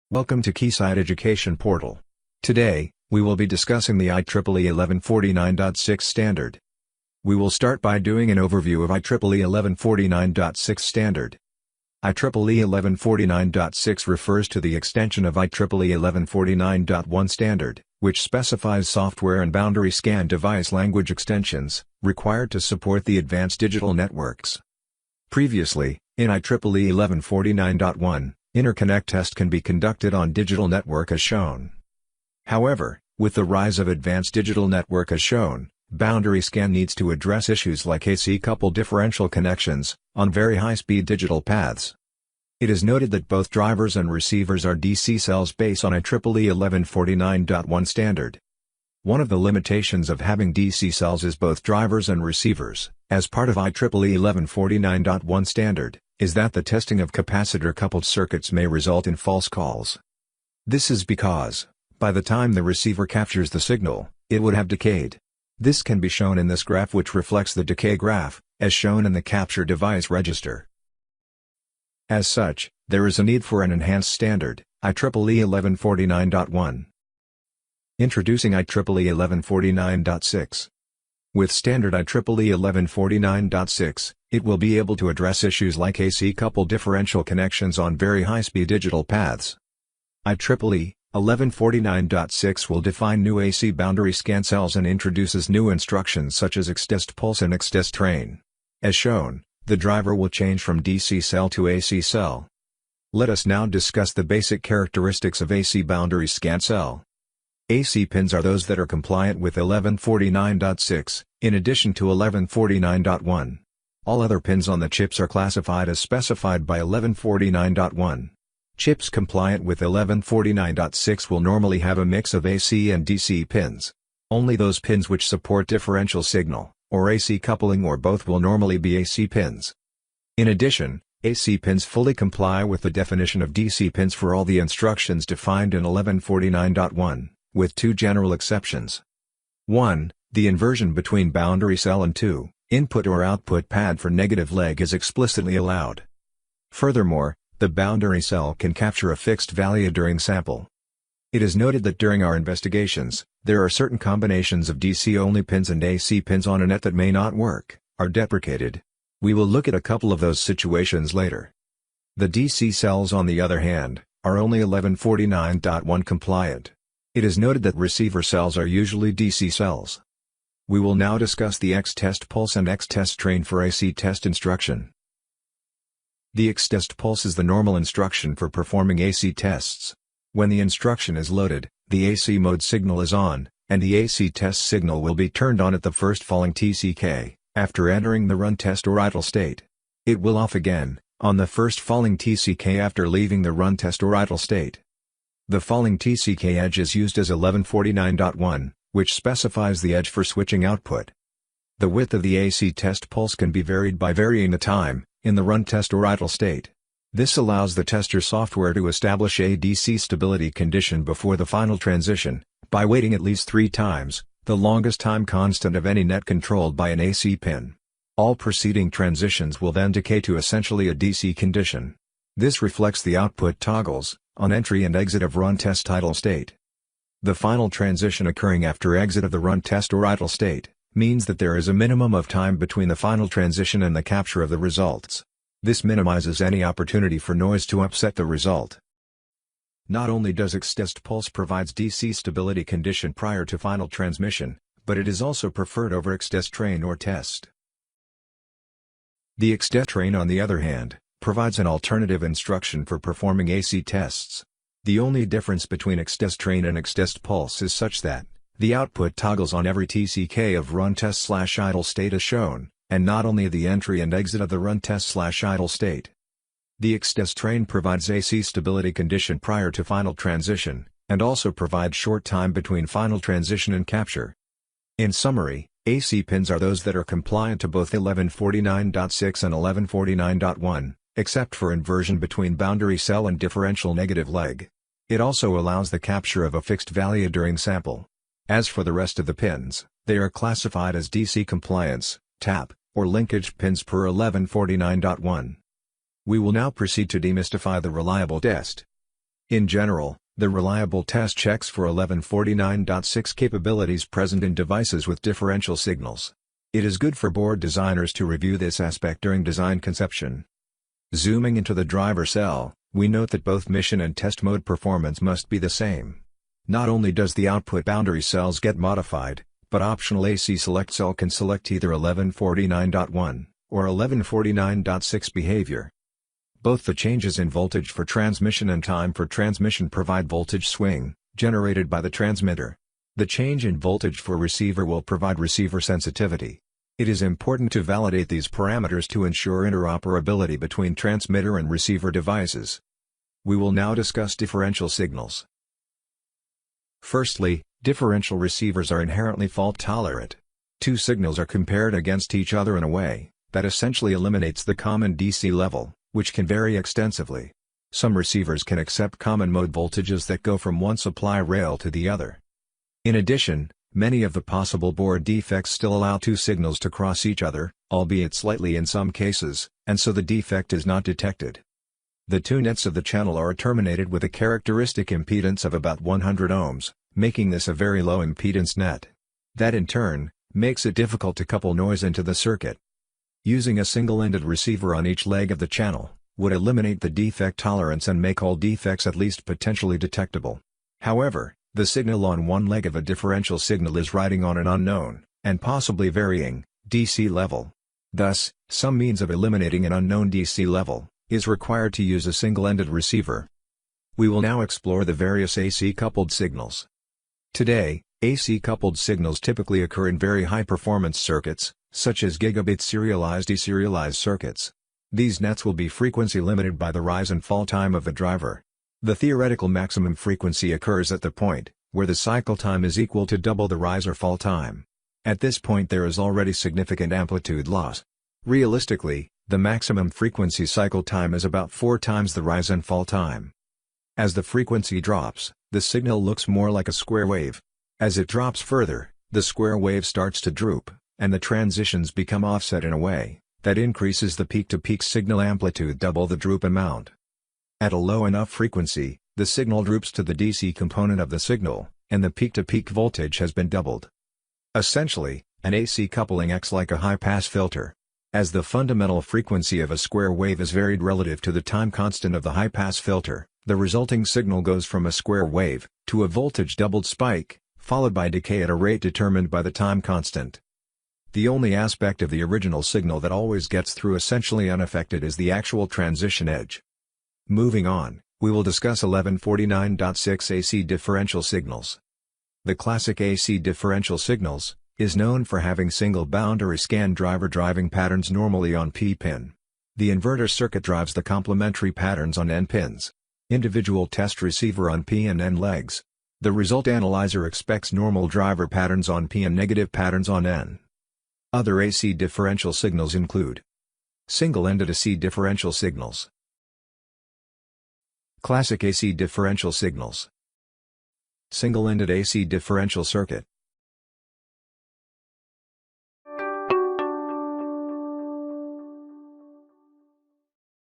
Welcome to Keysight Education Portal. Today, we will be discussing the IEEE 1149.6 standard. We will start by doing an overview of IEEE 1149.6 standard. IEEE 1149.6 refers to the extension of IEEE 1149.1 standard, which specifies software and boundary scan device language extensions, required to support the advanced digital networks. Previously, in IEEE 1149.1, interconnect test can be conducted on digital network as shown. However, with the rise of advanced digital network as shown, boundary scan needs to address issues like AC coupled differential connections, on very high-speed digital paths. It is noted that both drivers and receivers are DC cells based on IEEE 1149.1 standard. One of the limitations of having DC cells is both drivers and receivers, as part of IEEE 1149.1 standard, is that the testing of capacitor-coupled circuits may result in false calls. This is because, by the time the receiver captures the signal, it would have decayed. This can be shown in this graph, which reflects the decay graph, as shown in the capture device register. As such, there is a need for an enhanced standard, IEEE 1149.1. Introducing IEEE 1149.6. With standard IEEE 1149.6, it will be able to address issues like AC coupled differential connections on very high-speed digital paths. IEEE 1149.6 will define new AC boundary scan cells and introduces new instructions such as xtest pulse and xtest train. As shown, the driver will change from DC cell to AC cell. Let us now discuss the basic characteristics of AC boundary scan cell. AC pins are those that are compliant with 1149.6, in addition to 1149.1. All other pins on the chips are classified as specified by 1149.1. Chips compliant with 1149.6 will normally have a mix of AC and DC pins. Only those pins which support differential signal, or AC coupling or both, will normally be AC pins. In addition, AC pins fully comply with the definition of DC pins for all the instructions defined in 1149.1, with two general exceptions. 1. The inversion between boundary cell and 2. Input or output pad for negative leg is explicitly allowed. Furthermore, the boundary cell can capture a fixed value during sample. It is noted that during our investigations, there are certain combinations of DC-only pins and AC pins on a net that may not work, are deprecated. We will look at a couple of those situations later. The DC cells, on the other hand, are only 1149.1 compliant. It is noted that receiver cells are usually DC cells. We will now discuss the xtest pulse and xtest train for AC test instruction. The xtest pulse is the normal instruction for performing AC tests. When the instruction is loaded, the AC mode signal is on, and the AC test signal will be turned on at the first falling TCK, after entering the run test or idle state. It will off again, on the first falling TCK after leaving the run test or idle state. The falling TCK edge is used as 1149.1. which specifies the edge for switching output. The width of the AC test pulse can be varied by varying the time, in the run test or idle state. This allows the tester software to establish a DC stability condition before the final transition, by waiting at least 3 times, the longest time constant of any net controlled by an AC pin. All preceding transitions will then decay to essentially a DC condition. This reflects the output toggles, on entry and exit of run test idle state. The final transition occurring after exit of the run test or idle state, means that there is a minimum of time between the final transition and the capture of the results. This minimizes any opportunity for noise to upset the result. Not only does xtest pulse provides DC stability condition prior to final transmission, but it is also preferred over xtest train or test. The xtest train, on the other hand, provides an alternative instruction for performing AC tests. The only difference between xtest train and xtest pulse is such that the output toggles on every TCK of run test/idle state as shown, and not only the entry and exit of the run test/idle state. The xtest train provides AC stability condition prior to final transition, and also provides short time between final transition and capture. In summary, AC pins are those that are compliant to both 1149.6 and 1149.1, except for inversion between boundary cell and differential negative leg. It also allows the capture of a fixed value during sample. As for the rest of the pins, they are classified as DC compliance, tap, or linkage pins per 1149.1. We will now proceed to demystify the reliable test. In general, the reliable test checks for 1149.6 capabilities present in devices with differential signals. It is good for board designers to review this aspect during design conception. Zooming into the driver cell, we note that both mission and test mode performance must be the same. Not only does the output boundary cells get modified, but optional AC select cell can select either 1149.1 or 1149.6 behavior. Both the changes in voltage for transmission and time for transmission provide voltage swing, generated by the transmitter. The change in voltage for receiver will provide receiver sensitivity. It is important to validate these parameters to ensure interoperability between transmitter and receiver devices. We will now discuss differential signals. Firstly, differential receivers are inherently fault-tolerant. Two signals are compared against each other in a way that essentially eliminates the common DC level, which can vary extensively. Some receivers can accept common mode voltages that go from one supply rail to the other. In addition, many of the possible board defects still allow two signals to cross each other, albeit slightly in some cases, and so the defect is not detected. The two nets of the channel are terminated with a characteristic impedance of about 100 ohms, making this a very low impedance net. That in turn, makes it difficult to couple noise into the circuit. Using a single-ended receiver on each leg of the channel would eliminate the defect tolerance and make all defects at least potentially detectable. However, the signal on one leg of a differential signal is riding on an unknown, and possibly varying, DC level. Thus, some means of eliminating an unknown DC level is required to use a single-ended receiver. We will now explore the various AC-coupled signals. Today, AC-coupled signals typically occur in very high-performance circuits, such as gigabit serialized deserialized circuits. These nets will be frequency limited by the rise and fall time of the driver. The theoretical maximum frequency occurs at the point where the cycle time is equal to double the rise or fall time. At this point there is already significant amplitude loss. Realistically, the maximum frequency cycle time is about 4 times the rise and fall time. As the frequency drops, the signal looks more like a square wave. As it drops further, the square wave starts to droop, and the transitions become offset in a way that increases the peak-to-peak signal amplitude double the droop amount. At a low enough frequency, the signal droops to the DC component of the signal, and the peak-to-peak voltage has been doubled. Essentially, an AC coupling acts like a high-pass filter. As the fundamental frequency of a square wave is varied relative to the time constant of the high-pass filter, the resulting signal goes from a square wave to a voltage-doubled spike, followed by decay at a rate determined by the time constant. The only aspect of the original signal that always gets through essentially unaffected is the actual transition edge. Moving on, we will discuss 1149.6 AC differential signals. The classic AC differential signals is known for having single boundary scan driver driving patterns normally on P pin. The inverter circuit drives the complementary patterns on N pins. Individual test receiver on P and N legs. The result analyzer expects normal driver patterns on P and negative patterns on N. Other AC differential signals include single-ended AC differential signals, classic AC differential signals, single-ended AC differential circuit.